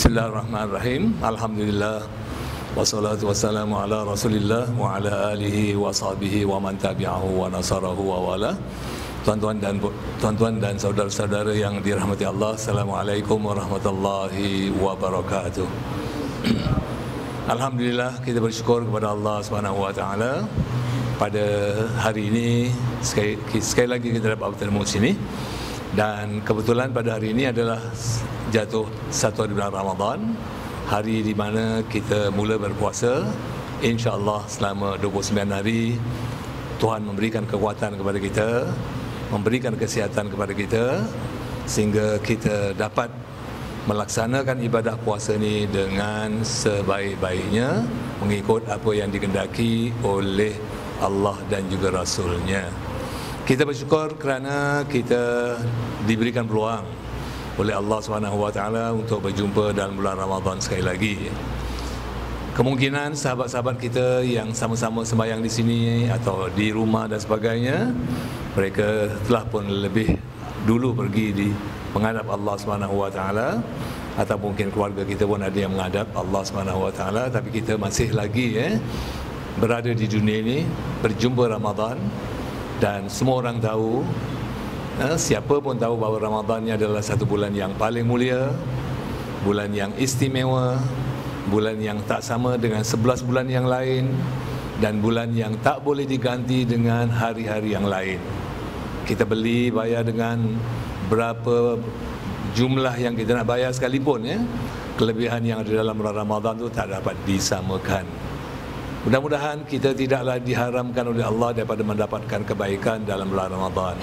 Bismillahirrahmanirrahim. Alhamdulillah wassalatu wassalamu ala Rasulillah wa ala alihi wa sahbihi wa man tabi'ahu wa nasarahu wa wala. Tuan-tuan dan saudara-saudara yang dirahmati Allah, Assalamualaikum warahmatullahi wabarakatuh. Alhamdulillah, kita bersyukur kepada Allah Subhanahu wa taala pada hari ini sekali lagi kita dapat bertemu sini. Dan kebetulan pada hari ini adalah jatuh satu hari bulan Ramadan, hari di mana kita mula berpuasa. InsyaAllah selama 29 hari Tuhan memberikan kekuatan kepada kita, memberikan kesihatan kepada kita, sehingga kita dapat melaksanakan ibadah puasa ini dengan sebaik-baiknya, mengikut apa yang dikehendaki oleh Allah dan juga Rasulnya. Kita bersyukur kerana kita diberikan peluang oleh Allah SWT untuk berjumpa dalam bulan Ramadan sekali lagi. Kemungkinan sahabat-sahabat kita yang sama-sama sembahyang di sini atau di rumah dan sebagainya, mereka telah pun lebih dulu pergi di menghadap Allah SWT, atau mungkin keluarga kita pun ada yang menghadap Allah SWT. Tapi kita masih lagi berada di dunia ini, berjumpa Ramadan. Dan semua orang tahu, siapa pun tahu bahawa Ramadan ini adalah satu bulan yang paling mulia, bulan yang istimewa, bulan yang tak sama dengan 11 bulan yang lain, dan bulan yang tak boleh diganti dengan hari-hari yang lain. Kita beli, bayar dengan berapa jumlah yang kita nak bayar sekalipun, kelebihan yang ada dalam bulan Ramadan itu tak dapat disamakan. Mudah-mudahan kita tidaklah diharamkan oleh Allah daripada mendapatkan kebaikan dalam bulan Ramadan.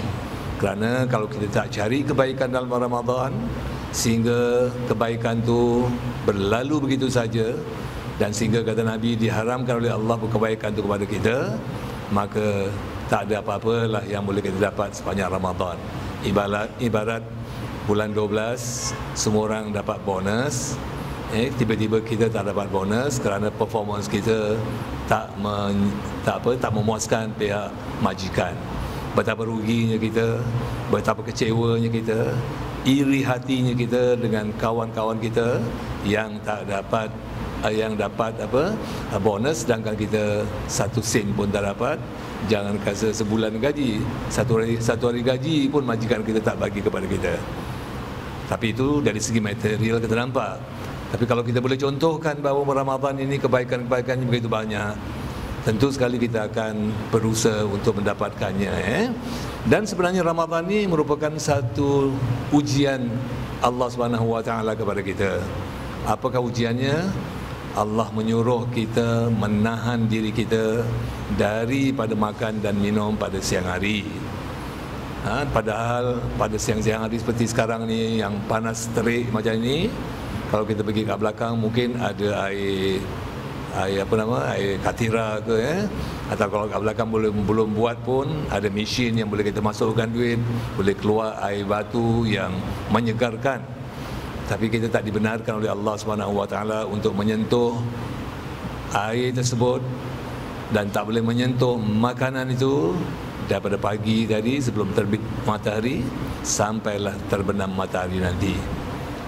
Kerana kalau kita tak cari kebaikan dalam bulan Ramadan, sehingga kebaikan itu berlalu begitu saja, dan sehingga kata Nabi diharamkan oleh Allah kebaikan itu kepada kita, maka tak ada apa-apalah yang boleh kita dapat sepanjang Ramadan. Ibarat bulan 12 semua orang dapat bonus, tiba-tiba kita tak dapat bonus kerana performance kita tak memuaskan pihak majikan. Betapa ruginya kita, betapa kecewanya kita, iri hatinya kita dengan kawan-kawan kita yang tak dapat bonus, sedangkan kita satu sen pun tak dapat. Jangan kata sebulan gaji, satu hari gaji pun majikan kita tak bagi kepada kita. Tapi itu dari segi material kita nampak. Tapi kalau kita boleh contohkan bahawa Ramadan ini kebaikan-kebaikannya begitu banyak, tentu sekali kita akan berusaha untuk mendapatkannya. Dan sebenarnya Ramadan ini merupakan satu ujian Allah SWT kepada kita. Apakah ujiannya? Allah menyuruh kita menahan diri kita daripada makan dan minum pada siang hari. Padahal pada siang-siang hari seperti sekarang ni yang panas terik macam ini, kalau kita pergi ke belakang mungkin ada air katira ke, atau kalau kat belakang belum buat pun ada mesin yang boleh kita masukkan duit, boleh keluar air batu yang menyegarkan. Tapi kita tak dibenarkan oleh Allah SWT untuk menyentuh air tersebut, dan tak boleh menyentuh makanan itu daripada pagi tadi sebelum terbit matahari sampailah terbenam matahari nanti.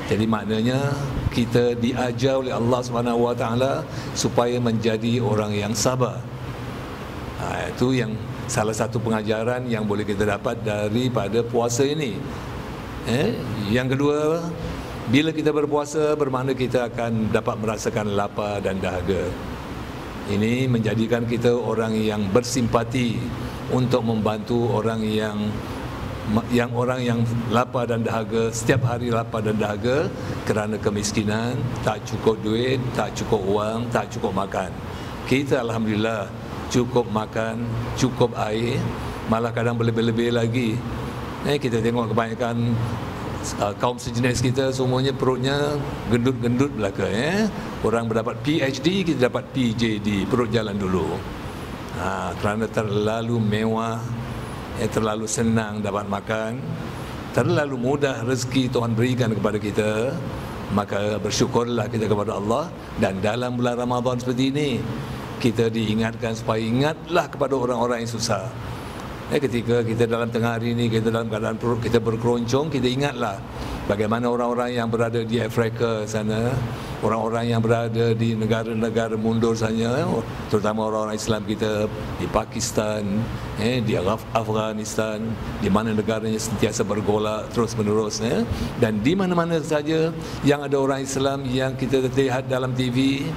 Jadi maknanya kita diajar oleh Allah SWT supaya menjadi orang yang sabar. Itu yang salah satu pengajaran yang boleh kita dapat daripada puasa ini. Yang kedua, bila kita berpuasa bermakna kita akan dapat merasakan lapar dan dahaga. Ini menjadikan kita orang yang bersimpati untuk membantu orang yang lapar dan dahaga, setiap hari lapar dan dahaga kerana kemiskinan, tak cukup duit, tak cukup wang, tak cukup makan. Kita alhamdulillah cukup makan, cukup air, malah kadang lebih-lebih lagi. Kita tengok kebanyakan kaum sejenis kita semuanya perutnya gendut-gendut belaka. Orang berdapat PhD, kita dapat PJD, perut jalan dulu. Kerana terlalu mewah, terlalu senang dapat makan, terlalu mudah rezeki Tuhan berikan kepada kita, maka bersyukurlah kita kepada Allah. Dan dalam bulan Ramadan seperti ini, kita diingatkan supaya ingatlah kepada orang-orang yang susah. Ketika kita dalam tengah hari ini, kita dalam keadaan perut kita berkeroncong, kita ingatlah Bagaimana orang-orang yang berada di Afrika sana, orang-orang yang berada di negara-negara mundur sana, terutama orang-orang Islam kita di Pakistan, di Afghanistan, di mana negaranya sentiasa bergolak terus-menerus, dan di mana-mana saja yang ada orang Islam yang kita lihat dalam TV.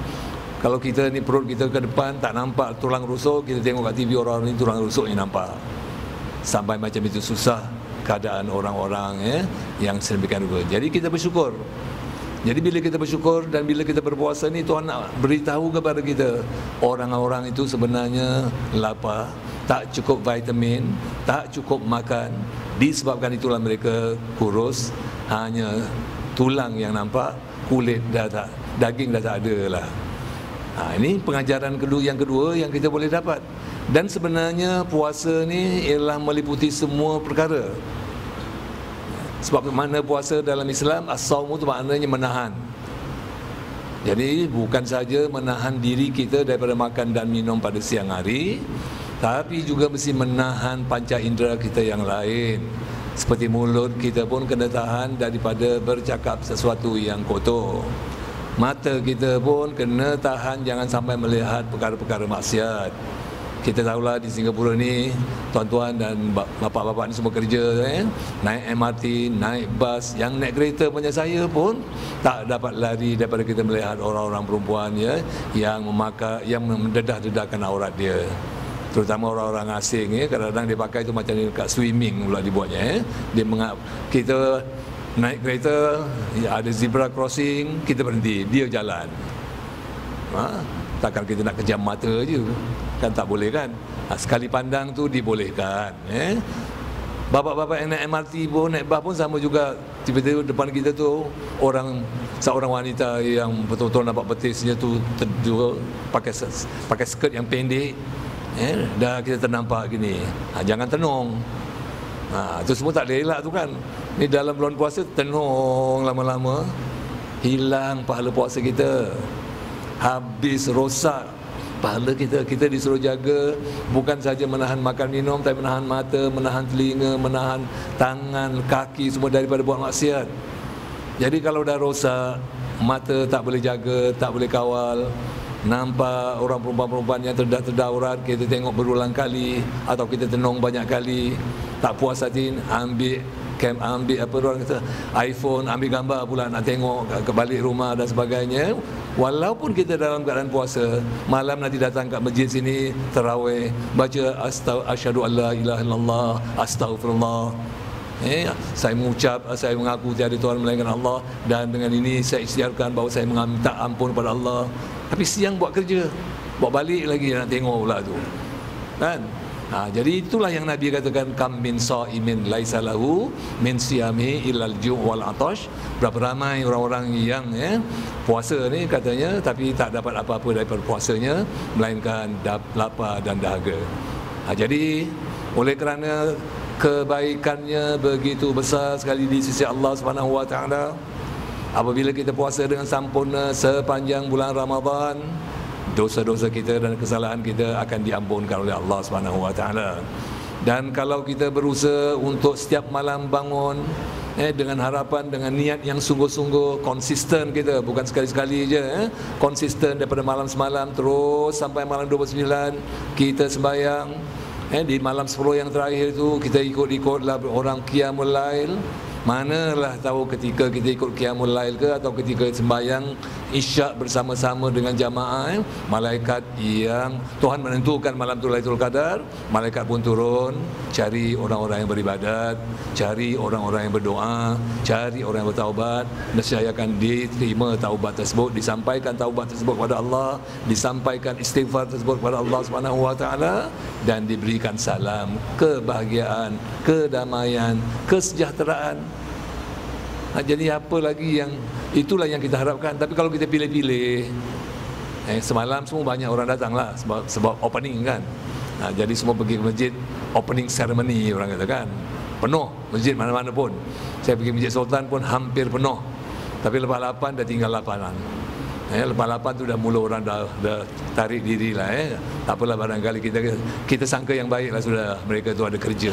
Kalau kita ni perut kita ke depan tak nampak tulang rusuk, kita tengok kat TV orang ni tulang rusuk yang nampak. Sampai macam itu susah keadaan orang-orang yang sedemikian rupa. Jadi kita bersyukur. Jadi bila kita bersyukur dan bila kita berpuasa ni, Tuhan nak beritahu kepada kita, orang-orang itu sebenarnya lapar, tak cukup vitamin, tak cukup makan, disebabkan itulah mereka kurus, hanya tulang yang nampak, kulit dah tak, daging dah tak ada lah. Ini pengajaran yang kedua yang kita boleh dapat. Dan sebenarnya puasa ni ialah meliputi semua perkara. Sebab mana puasa dalam Islam, as-sawmu tu maknanya menahan. Jadi bukan saja menahan diri kita daripada makan dan minum pada siang hari, tapi juga mesti menahan panca indera kita yang lain. Seperti mulut kita pun kena tahan daripada bercakap sesuatu yang kotor. Mata kita pun kena tahan jangan sampai melihat perkara-perkara maksiat. Kita tahulah di Singapura ni, tuan-tuan dan bapa-bapa ni semua kerja, naik MRT, naik bas, yang naik kereta punya saya pun tak dapat lari daripada kita melihat orang-orang perempuan yang mendedah-dedahkan aurat dia. Terutama orang-orang asing, kadang-kadang dia pakai tu macam dekat swimming pula dibuatnya. Kita naik kereta, ada zebra crossing, kita berhenti, dia jalan. Takkan kita nak kejam mata je, kan tak boleh kan. Sekali pandang tu dibolehkan. Bapak-bapak yang naik MRT pun, naik bas pun sama juga. Tiba-tiba depan kita tu seorang wanita yang betul-betul nampak betisnya tu terjul, pakai skirt yang pendek, dah kita ternampak gini. Jangan tenung. Tu semua tak elak tu kan. Ni dalam bulan puasa tenung lama-lama, hilang pahala puasa kita. Habis rosak pahala kita. Kita disuruh jaga bukan saja menahan makan minum, tapi menahan mata, menahan telinga, menahan tangan, kaki, semua daripada buat maksiat. Jadi kalau dah rosak, mata tak boleh jaga, tak boleh kawal, nampak orang perempuan-perempuan yang terdah-terdah aurat, kita tengok berulang kali, atau kita tenung banyak kali, tak puas hati, ambil apa orang kata, iPhone, ambil gambar pula, nak tengok ke balik rumah dan sebagainya. Walaupun kita dalam keadaan puasa, malam nanti datang kat masjid sini tarawih, baca asyhadu alla ilaha illallah, astaghfirullah. Saya mengucap, saya mengaku tiada Tuhan melainkan Allah, dan dengan ini saya isytiharkan bahawa saya minta ampun pada Allah. Tapi siang buat kerja, buat balik lagi nak tengok pula tu, kan? Jadi itulah yang Nabi katakan, kam min sa'imin laisa lahu min siyami illal ju' wal atash. Berapa ramai orang-orang yang puasa ni katanya, tapi tak dapat apa-apa daripada puasanya melainkan lapar dan dahaga. Jadi oleh kerana kebaikannya begitu besar sekali di sisi Allah Subhanahu wa taala, apabila kita puasa dengan sempurna sepanjang bulan Ramadan, dosa-dosa kita dan kesalahan kita akan diampunkan oleh Allah Subhanahu wa taala. Dan kalau kita berusaha untuk setiap malam bangun dengan harapan, dengan niat yang sungguh-sungguh, konsisten kita, bukan sekali-sekali je, konsisten daripada malam semalam terus sampai malam 29 kita sembahyang. Di malam 10 yang terakhir tu kita ikut-ikutlah orang qiyamul lail. Manalah tahu ketika kita ikut qiyamul lail ke, atau ketika sembahyang isyak bersama-sama dengan jamaah, malaikat yang Tuhan menentukan malam tu Lailatul Qadar, malaikat pun turun cari orang-orang yang beribadat, cari orang-orang yang berdoa, cari orang yang bertaubat. Nescaya akan diterima taubat tersebut, disampaikan taubat tersebut kepada Allah, disampaikan istighfar tersebut kepada Allah Subhanahu wa taala, dan diberikan salam, kebahagiaan, kedamaian, kesejahteraan. Jadi apa lagi yang itulah yang kita harapkan. Tapi kalau kita pilih-pilih, semalam semua banyak orang datang lah sebab opening kan. Jadi semua pergi ke masjid, opening ceremony orang kata kan, penuh masjid mana-mana pun. Saya pergi Masjid Sultan pun hampir penuh. Tapi lepas 8 dah tinggal 8-an. Lepas 8 tu dah mula orang dah tarik diri lah. Tak apalah, barangkali kita sangka yang baik lah sudah, mereka tu ada kerja.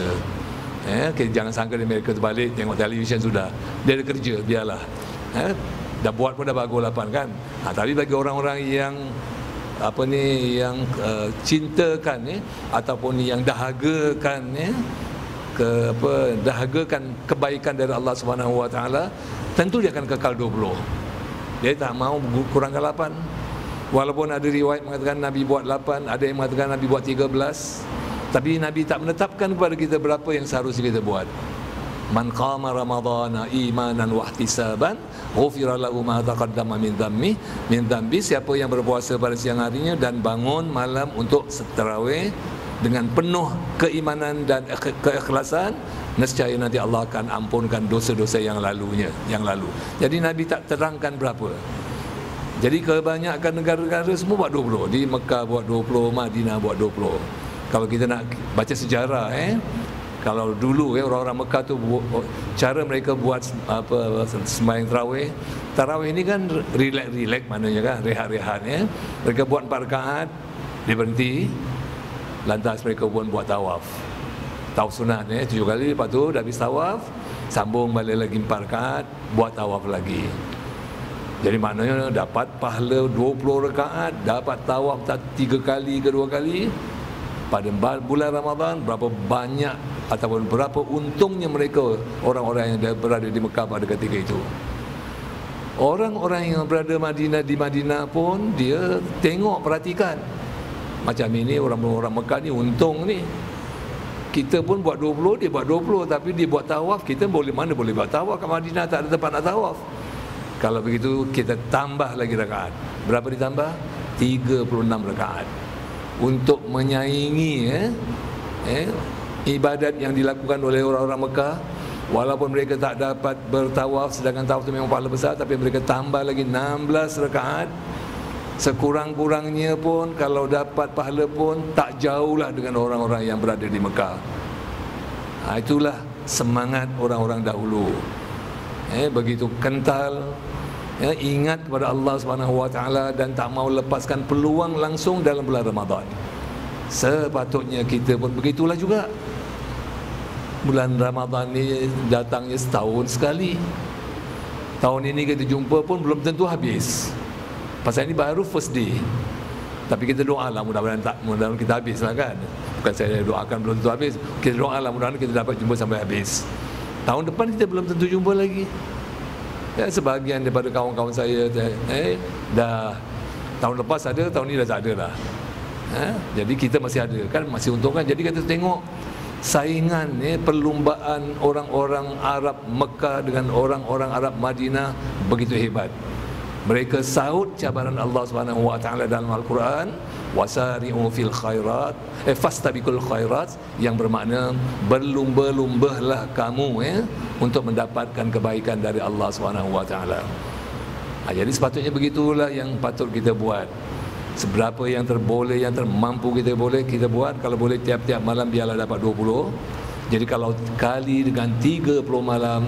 Jangan sangka di Amerika terbalik, tengok televisyen sudah. Dia ada kerja, biarlah. Dah buat pun dah bagus lapan kan. Tapi bagi orang-orang yang cintakan ataupun yang dahagakan dahagakan kebaikan dari Allah Subhanahu Wa Taala, tentu dia akan kekal 20. Dia tak mau kurangkan 8. Walaupun ada riwayat mengatakan Nabi buat 8, ada yang mengatakan Nabi buat 13, tapi Nabi tak menetapkan kepada kita berapa yang seharusnya kita buat. Man qama ramadhana imanan wa ihtisaban ghufira lahu ma taqaddama min dhanbi. Siapa yang berpuasa pada siang harinya dan bangun malam untuk tarawih dengan penuh keimanan dan keikhlasan, nescaya nanti Allah akan ampunkan dosa-dosa yang lalu. Jadi Nabi tak terangkan berapa. Jadi kebanyakan negara-negara semua buat 20. Di Mekah buat 20, Madinah buat 20. Kalau kita nak baca sejarah, kalau dulu orang-orang Mekah tu cara mereka buat sembahyang tarawih ni kan relax maknanya kan, rehat-rehat Mereka buat 4 rakaat, dia berhenti, lantas mereka pun buat tawaf sunat 7 kali, lepas tu dah habis tawaf, sambung balik lagi 4 rakaat, buat tawaf lagi. Jadi maknanya dapat pahala 20 rakaat, dapat tawaf 3 kali ke 2 kali. Pada bulan Ramadan, berapa banyak ataupun berapa untungnya mereka, orang-orang yang berada di Mekah pada ketika itu. Orang-orang yang berada di Madinah pun dia tengok, perhatikan. Macam ini orang-orang Mekah ni untung ni. Kita pun buat 20, dia buat 20, tapi dia buat tawaf, kita boleh buat tawaf kat Madinah, tak ada tempat nak tawaf. Kalau begitu kita tambah lagi rakaat. Berapa ditambah? 36 rakaat. Untuk menyaingi ibadat yang dilakukan oleh orang-orang Mekah. Walaupun mereka tak dapat bertawaf, sedangkan tawaf itu memang pahala besar, tapi mereka tambah lagi 16 rakaat. Sekurang-kurangnya pun kalau dapat pahala pun tak jauhlah dengan orang-orang yang berada di Mekah. Itulah semangat orang-orang dahulu. Begitu kental, ingat kepada Allah Subhanahu Wa Taala dan tak mau lepaskan peluang langsung dalam bulan Ramadan. Sepatutnya kita pun begitulah juga. Bulan Ramadan ni datangnya setahun sekali. Tahun ini kita jumpa pun belum tentu habis. Pasal ini baru first day. Tapi kita doalah mudah-mudahan kita habislah kan. Bukan saya doakan belum tentu habis. Kita doalah mudah-mudahan kita dapat jumpa sampai habis. Tahun depan kita belum tentu jumpa lagi. Sebahagian daripada kawan-kawan saya dah tahun lepas ada, tahun ni dah tak ada lah. Jadi kita masih ada kan, masih untung kan. Jadi kita tengok saingan perlumbaan orang-orang Arab Mekah dengan orang-orang Arab Madinah begitu hebat. Mereka sahut cabaran Allah Subhanahu Wa Taala dalam Al-Quran, wasari'u fil khairat, fastabiqul khairat, yang bermakna berlumba-lumbalah kamu untuk mendapatkan kebaikan dari Allah Subhanahu Wa Taala. Jadi sepatutnya begitulah yang patut kita buat. Seberapa yang terboleh, yang termampu kita boleh, kita buat. Kalau boleh tiap-tiap malam biarlah dapat 20. Jadi kalau kali dengan 30 malam,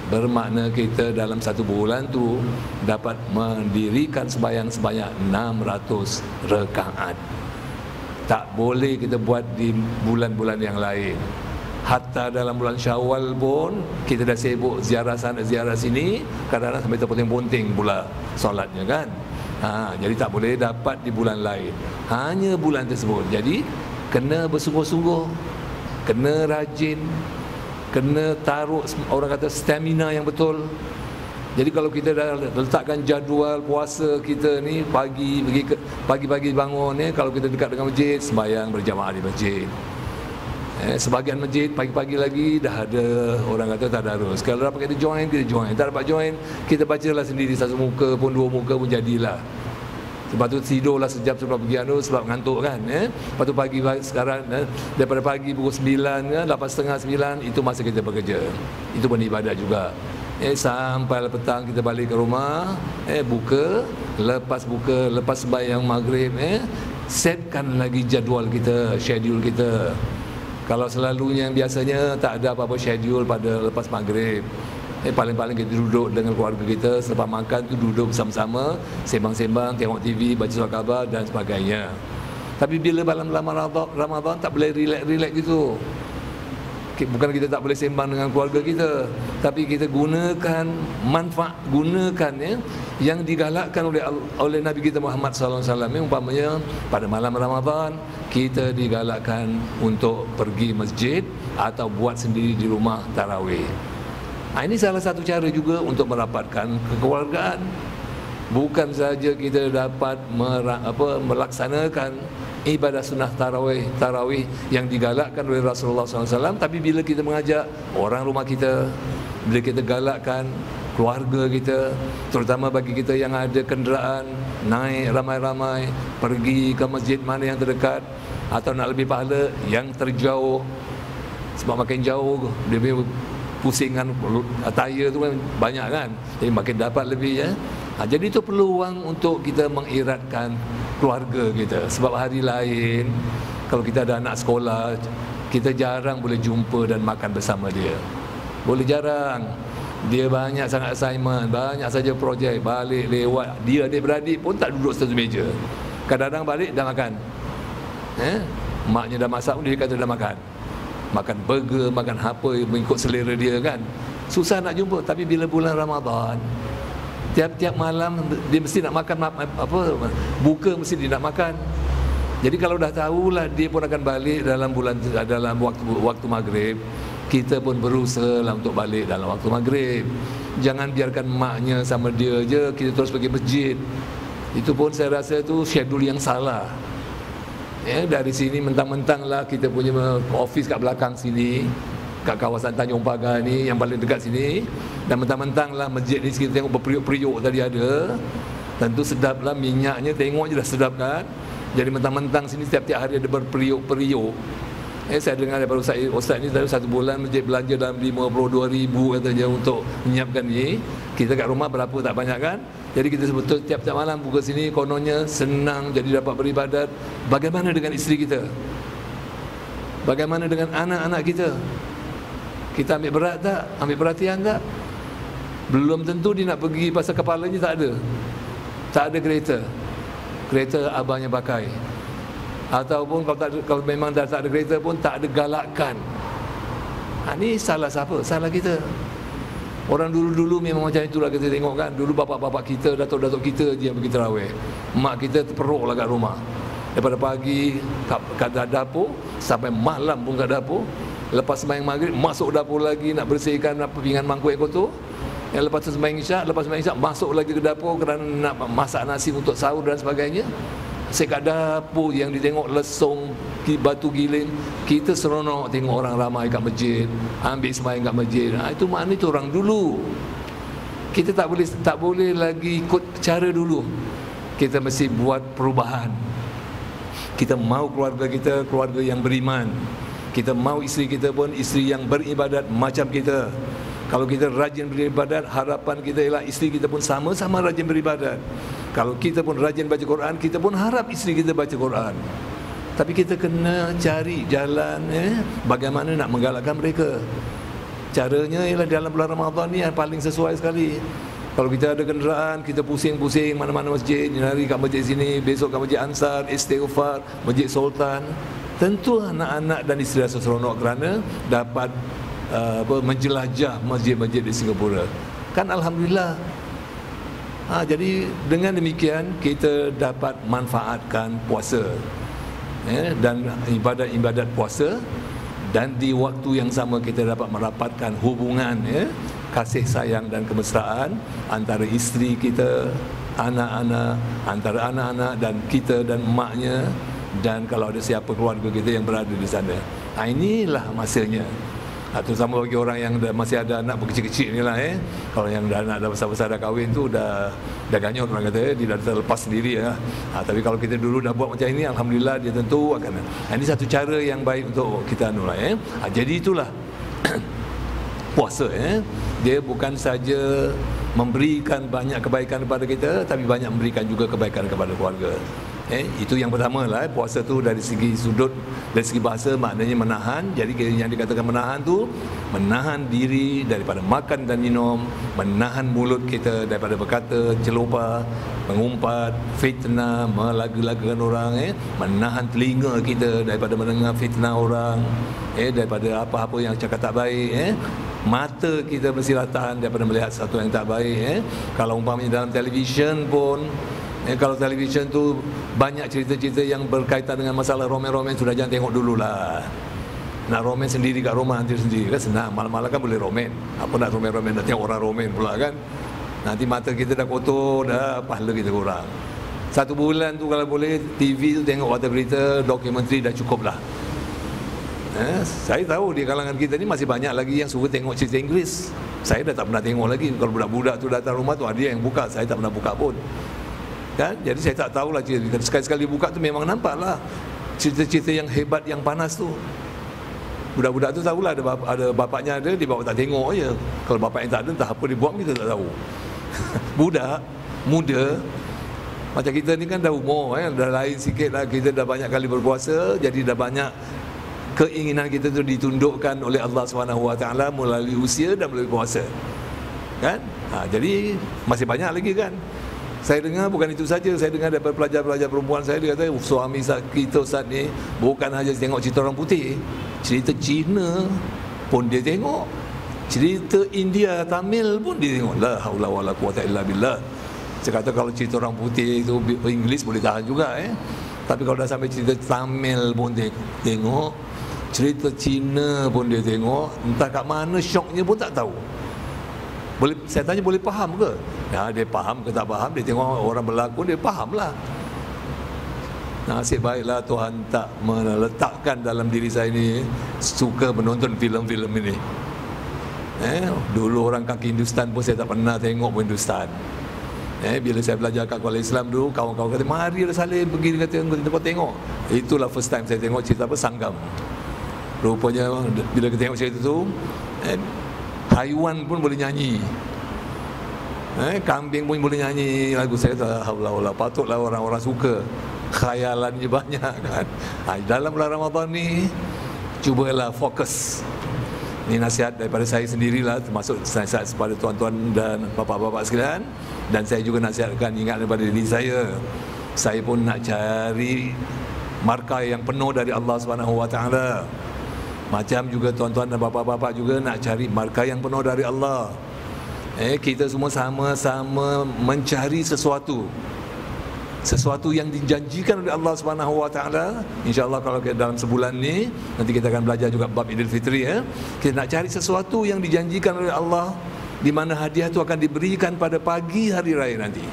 bermakna kita dalam satu bulan tu dapat mendirikan sembahyang sebanyak 600 rakaat. Tak boleh kita buat di bulan-bulan yang lain. Hatta dalam bulan Syawal pun kita dah sibuk ziarah sana ziarah sini, kadang-kadang sampai terpunting-punting pula solatnya kan. Jadi tak boleh dapat di bulan lain, hanya bulan tersebut. Jadi kena bersungguh-sungguh, kena rajin, kena taruh orang kata stamina yang betul. Jadi kalau kita dah letakkan jadual puasa kita ni, pagi-pagi bangun kalau kita dekat dengan masjid, sembahyang berjamaah di masjid. Sebahagian masjid pagi-pagi lagi dah ada orang kata tadarus. Kalau dapat kita join, tak dapat join, kita bacalah sendiri satu muka pun, 2 muka pun jadilah. Sebab tu tidurlah sejam sebelum pergi sebab ngantuk kan. Lepas tu pagi sekarang daripada pagi pukul 9 8.30 9 itu masa kita bekerja. Itu pun ibadah juga. Sampai petang kita balik ke rumah, buka, lepas sembahyang maghrib, setkan lagi jadual kita, schedule kita. Kalau selalunya yang biasanya tak ada apa-apa schedule pada lepas maghrib, paling-paling kita duduk dengan keluarga kita, selepas makan tu duduk bersama-sama, sembang-sembang, tengok TV, baca surat khabar dan sebagainya. Tapi bila malam Ramadan tak boleh relax gitu. bukan kita tak boleh sembang dengan keluarga kita, tapi kita gunakan gunakan yang digalakkan oleh Nabi kita Muhammad sallallahu alaihi wasallam. Umpamanya pada malam Ramadan kita digalakkan untuk pergi masjid atau buat sendiri di rumah tarawih. Ini salah satu cara juga untuk merapatkan kekeluargaan. Bukan saja kita dapat melaksanakan ibadah sunnah tarawih yang digalakkan oleh Rasulullah SAW, tapi bila kita mengajak orang rumah kita, bila kita galakkan keluarga kita, terutama bagi kita yang ada kenderaan, naik ramai-ramai, pergi ke masjid mana yang terdekat, atau nak lebih pahala yang terjauh, sebab makin jauh dia punya pusingan tayar tu kan banyak kan, jadi makin dapat lebih ya. Jadi itu peluang untuk kita mengeratkan keluarga kita. Sebab hari lain kalau kita ada anak sekolah, kita jarang boleh jumpa dan makan bersama dia. Boleh jarang. Dia banyak sangat assignment, banyak saja projek, balik lewat. Dia adik-beradik pun tak duduk satu meja. Kadang-kadang balik dah makan. Maknya dah masak pun dia kata dah makan. Makan burger, makan apa mengikut selera dia kan. Susah nak jumpa. Tapi bila bulan Ramadan, tiap-tiap malam dia mesti nak makan buka mesti dia nak makan. Jadi kalau dah tahulah dia pun akan balik dalam waktu maghrib, kita pun berusaha untuk balik dalam waktu maghrib. Jangan biarkan maknya sama dia je kita terus pergi masjid. Itu pun saya rasa itu schedule yang salah. Dari sini mentang-mentang lah kita punya office kat belakang sini, kat kawasan Tanjung Pagar ni yang paling dekat sini, dan mentang-mentang lah masjid ni kita tengok berperiuk-periuk tadi ada, tentu sedap lah minyaknya, tengok je dah sedap kan. Jadi mentang-mentang sini setiap-tiap hari ada berperiuk-periuk. Saya dengar daripada Ustaz ni satu bulan masjid belanja dalam 52,000 katanya untuk menyiapkan ni. Kita kat rumah berapa tak banyak kan. Jadi kita sebetul tiap-tiap malam buka sini, kononnya senang jadi dapat beribadat. Bagaimana dengan isteri kita? Bagaimana dengan anak-anak kita? Kita ambil berat tak? Ambil perhatian tak? Belum tentu dia nak pergi pasal kepalanya tak ada. Tak ada kereta. Kereta abangnya pakai. Ataupun kalau memang dah tak ada kereta pun tak ada galakan. Ini salah siapa? Salah kita. Orang dulu-dulu memang macam itulah kita tengok kan. Dulu bapak-bapak kita, datuk-datuk kita je yang pergi tarawih. Mak kita terperuk lah kat rumah. Daripada pagi kat dapur sampai malam pun kat dapur. Lepas sembahyang maghrib masuk dapur lagi nak bersihkan pinggan mangkuk yang kotor. Yang lepas sembahyang isyak masuk lagi ke dapur kerana nak masak nasi untuk sahur dan sebagainya. Sekat dapur yang ditengok lesung batu giling, kita seronok tengok orang ramai kat masjid, ambil sembahyang kat masjid. Itu makna itu orang dulu. Kita tak boleh lagi ikut cara dulu. Kita mesti buat perubahan. Kita mau keluarga kita keluarga yang beriman. Kita mau isteri kita pun isteri yang beribadat macam kita. Kalau kita rajin beribadat, harapan kita ialah isteri kita pun sama-sama rajin beribadat. Kalau kita pun rajin baca Quran, kita pun harap isteri kita baca Quran. Tapi kita kena cari jalan bagaimana nak menggalakkan mereka. Caranya ialah dalam bulan Ramadan ni yang paling sesuai sekali. Kalau kita ada kenderaan, kita pusing-pusing mana-mana masjid, hari kat masjid sini, besok kat masjid Ansar, Istighfar, Masjid Sultan. Tentu anak-anak dan isteri rasa seronok kerana dapat menjelajah masjid-masjid di Singapura. Kan alhamdulillah. Jadi dengan demikian kita dapat manfaatkan puasa dan ibadat-ibadat puasa, dan di waktu yang sama kita dapat merapatkan hubungan kasih sayang dan kemesraan antara isteri kita, anak-anak, antara anak-anak dan kita dan emaknya, dan kalau ada siapa keluarga kita yang berada di sana. Inilah masanya. Terutama bagi orang yang masih ada anak kecil-kecil ni lah Kalau yang dah anak dah besar-besar dah kahwin tu dah ganyot orang kata dia dah terlepas sendiri Tapi kalau kita dulu dah buat macam ini, alhamdulillah dia tentu akan. Ini satu cara yang baik untuk kita jadi itulah puasa dia bukan saja memberikan banyak kebaikan kepada kita, tapi banyak memberikan juga kebaikan kepada keluarga. Itu yang pertama lah. Puasa tu dari segi sudut, dari segi bahasa maknanya menahan. Jadi yang dikatakan menahan tu, menahan diri daripada makan dan minum, menahan mulut kita daripada berkata celupa, mengumpat, fitnah, melaga-lagakan orang, menahan telinga kita daripada mendengar fitnah orang, daripada apa-apa yang cakap tak baik, mata kita mestilah tahan daripada melihat sesuatu yang tak baik. Kalau umpamanya dalam televisyen pun, kalau televisyen tu banyak cerita-cerita yang berkaitan dengan masalah romen-romen, sudah jangan tengok dululah. Nak romen sendiri kat rumah, nanti sendiri kan senang. Malam-malam kan boleh romen. Apa nak romen-romen, nak tengok orang romen pula kan. Nanti mata kita dah kotor, dah pahala kita kurang. 1 bulan tu kalau boleh TV tu tengok warta berita, dokumentari dah cukup lah. Saya tahu di kalangan kita ni masih banyak lagi yang suka tengok cerita Inggeris. Saya dah tak pernah tengok lagi. Kalau budak-budak tu datang rumah tu, ada yang buka, saya tak pernah buka pun. Kan? Jadi saya tak tahulah cerita. Sekali-sekali buka tu memang nampaklah cerita-cerita yang hebat, yang panas tu. Budak-budak tu tahulah ada bapaknya ada, dia bawa tak tengok je. Kalau bapaknya tak ada, entah apa dia buat, kita tak tahu. Budak muda macam kita ni kan dah umur, dah lain sikit lah. Kita dah banyak kali berpuasa, jadi dah banyak keinginan kita tu ditundukkan oleh Allah SWT melalui usia dan melalui puasa. Kan? Jadi masih banyak lagi kan. Saya dengar bukan itu saja, saya dengar daripada pelajar-pelajar perempuan saya, dia kata suami kita Ustaz ni bukan hanya tengok cerita orang putih, cerita Cina pun dia tengok, cerita India, Tamil pun dia tengok. La haula wala quwata illa billah. Saya kata kalau cerita orang putih itu Inggeris boleh tahan juga, tapi kalau dah sampai cerita Tamil pun dia tengok, cerita Cina pun dia tengok, entah kat mana syoknya pun tak tahu. Boleh, saya tanya boleh faham ke? Dia faham ke tak faham, dia tengok orang berlakon, dia faham lah. Nasib baiklah Tuhan tak meletakkan dalam diri saya ni suka menonton filem-filem ini. Dulu orang kaki Hindustan pun saya tak pernah tengok pun Hindustan. Bila saya belajar kat Kuala Islam dulu, kawan-kawan kata, mari lah Salim pergi, kata tempat tengok. Itulah first time saya tengok cerita apa, Sanggam. Rupanya bila kita tengok cerita tu, haiwan pun boleh nyanyi, kambing pun boleh nyanyi lagu. Saya kata haula, patutlah orang-orang suka, khayalannya banyak kan. Dalam bulan Ramadan ni cubalah fokus. Ini nasihat daripada saya sendirilah, termasuk nasihat kepada tuan-tuan dan bapa-bapa sekalian. Dan saya juga nasihatkan, ingat daripada diri saya. Saya pun nak cari markah yang penuh dari Allah SWT. Macam juga tuan-tuan dan bapa-bapa juga nak cari markah yang penuh dari Allah. Kita semua sama-sama mencari sesuatu yang dijanjikan oleh Allah SWT. InsyaAllah kalau dalam sebulan ni nanti kita akan belajar juga bab Idul Fitri. Kita nak cari sesuatu yang dijanjikan oleh Allah, di mana hadiah itu akan diberikan pada pagi hari raya nanti.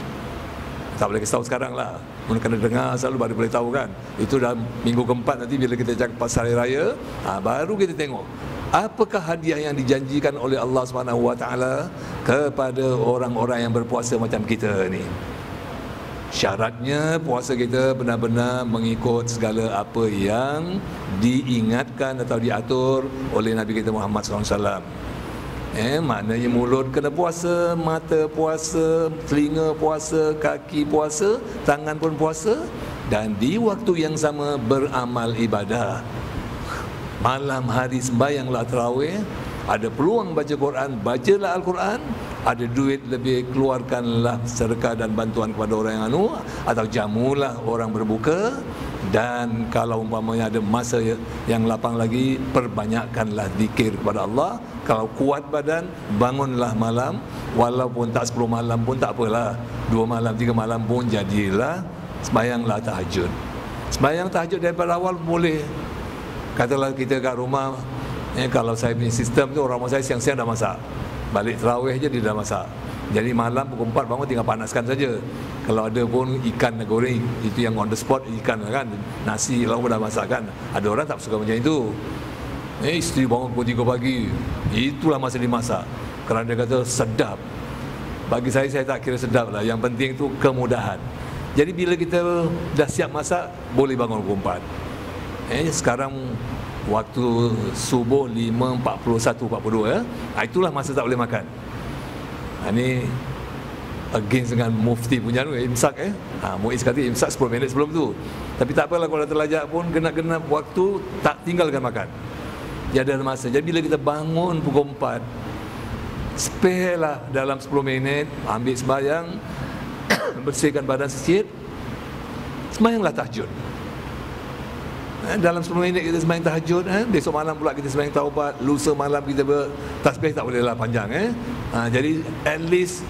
Tak boleh kasih tahu sekarang lah, kena dengar selalu baru boleh tahu kan. Itu dalam minggu keempat nanti bila kita cakap pasal hari raya, baru kita tengok apakah hadiah yang dijanjikan oleh Allah SWT kepada orang-orang yang berpuasa macam kita ni. Syaratnya puasa kita benar-benar mengikut segala apa yang diingatkan atau diatur oleh Nabi kita Muhammad SAW. Maknanya mulut kena puasa, mata puasa, telinga puasa, kaki puasa, tangan pun puasa, dan di waktu yang sama beramal ibadah. Malam hari sembahyanglah tarawih, ada peluang baca Quran, bacalah Al-Quran. Ada duit lebih, keluarkanlah sedekah dan bantuan kepada orang yang atau jamulah orang berbuka. Dan kalau umpamanya ada masa yang lapang lagi, perbanyakkanlah zikir kepada Allah. Kalau kuat badan, bangunlah malam, walaupun tak 10 malam pun tak apalah, 2 malam, 3 malam pun jadilah. Sembayanglah tahajud. Sembayang tahajud daripada awal boleh. Katalah kita kat rumah, kalau saya punya sistem tu, orang rumah saya siang-siang dah masak, balik tarawih je dia dah masak. Jadi malam pukul 4 bangun tinggal panaskan saja. Kalau ada pun ikan goreng, itu yang on the spot ikan kan. Nasi lah pun dah masak kan. Ada orang tak suka macam itu. Isteri bangun pukul 3 pagi, itulah masa dimasak, kerana dia kata sedap. Bagi saya tak kira sedap lah. Yang penting tu kemudahan. Jadi bila kita dah siap masak, boleh bangun pukul 4. Sekarang waktu subuh 5.41, 42 itulah masa tak boleh makan. Ini against dengan mufti punya imsak Muiz kata imsak 10 minit sebelum tu. Tapi tak apalah, kalau terlajak pun genap-genap waktu, tak tinggalkan makan. Jadi ada masa. Jadi bila kita bangun pukul 4, spare lah dalam 10 minit, ambil sembahyang, bersihkan badan sikit, sembahyanglah tahajud. Dalam 10 minit kita sembahyang tahajud, besok malam pula kita sembahyang taubat, lusa malam kita bertasbih, tak bolehlah panjang. Jadi at least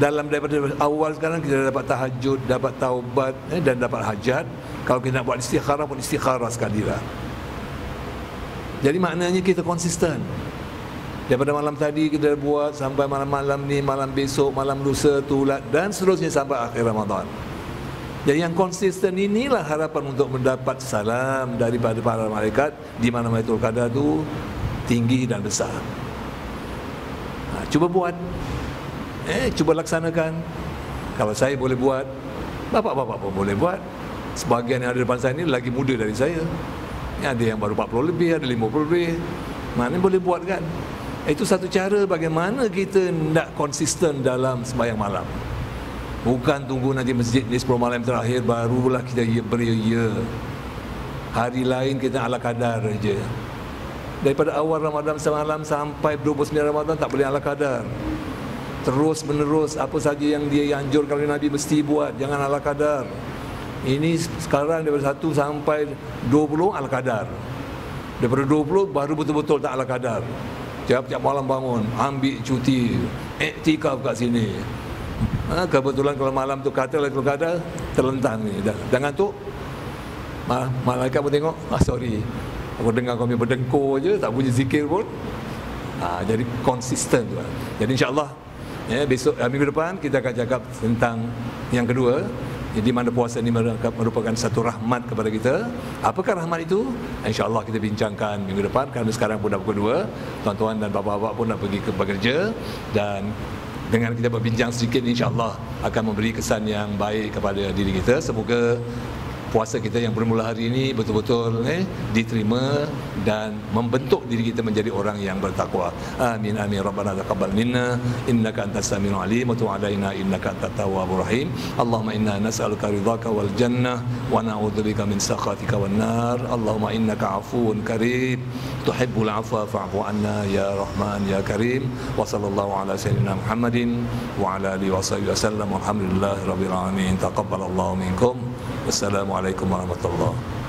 dalam daripada awal sekarang kita dapat tahajud, dapat taubat dan dapat hajat. Kalau kita nak buat istikharah pun istikharah sekali lah. Jadi maknanya kita konsisten. Daripada malam tadi kita buat sampai malam-malam ni, malam besok, malam lusa, tulat dan seterusnya sampai akhir Ramadan. Jadi yang konsisten inilah harapan untuk mendapat salam daripada para malaikat, di mana Lailatul Qadar tu tinggi dan besar. Cuba buat, cuba laksanakan. Kalau saya boleh buat, bapak-bapak pun boleh buat. Sebahagian yang ada depan saya ni lagi muda dari saya. Ada yang baru 40 lebih, ada 50 lebih. Mana boleh buat kan? Itu satu cara bagaimana kita nak konsisten dalam sembahyang malam. Bukan tunggu nanti masjid ni 10 malam terakhir barulah kita beria. Hari lain kita ala kadar je. Daripada awal Ramadan semalam sampai 29 Ramadan tak boleh ala kadar. Terus menerus apa saja yang dia anjurkan oleh Nabi mesti buat, jangan ala kadar. Ini sekarang daripada 1 sampai 20 ala kadar. Daripada 20 baru betul-betul tak ala kadar. Tiap-tiap malam bangun, ambil cuti, iktikaf kat sini. Kebetulan kalau malam tu kata Lailatul Qadar terlentang ni, dah ngantuk. Malaikat pun tengok, sorry, aku dengar kau berdengkur je, tak punya zikir pun. Jadi konsisten tu. Jadi insya-Allah besok minggu depan kita akan cakap tentang yang kedua. Jadi mana puasa ini merupakan satu rahmat kepada kita. Apakah rahmat itu? InsyaAllah kita bincangkan minggu depan. Kerana sekarang pun dah pukul 2, tuan-tuan dan bapa-bapa pun nak pergi ke bekerja. Dan dengan kita berbincang sedikit, insyaAllah akan memberi kesan yang baik kepada diri kita. Semoga puasa kita yang bermula hari ini betul-betul diterima dan membentuk diri kita menjadi orang yang bertakwa. Amin amin. Rabbana taqabbal minna innaka antas samiul alim wa tub alaina innaka antat tawwabur rahim. Allahumma inna nas'aluka ridhaka wal jannah wa na'udzubika min sakhatika wan nar. Allahumma innaka afuwun karim tuhibbul afwa fa'fu anna ya rahman ya karim. Wa sallallahu ala sayyidina Muhammadin wa ala alihi wa sahbihi wasallam. Alhamdulillahirabbil alamin. Taqabbalallahu minkum. Wassalamualaikum warahmatullahi wabarakatuh.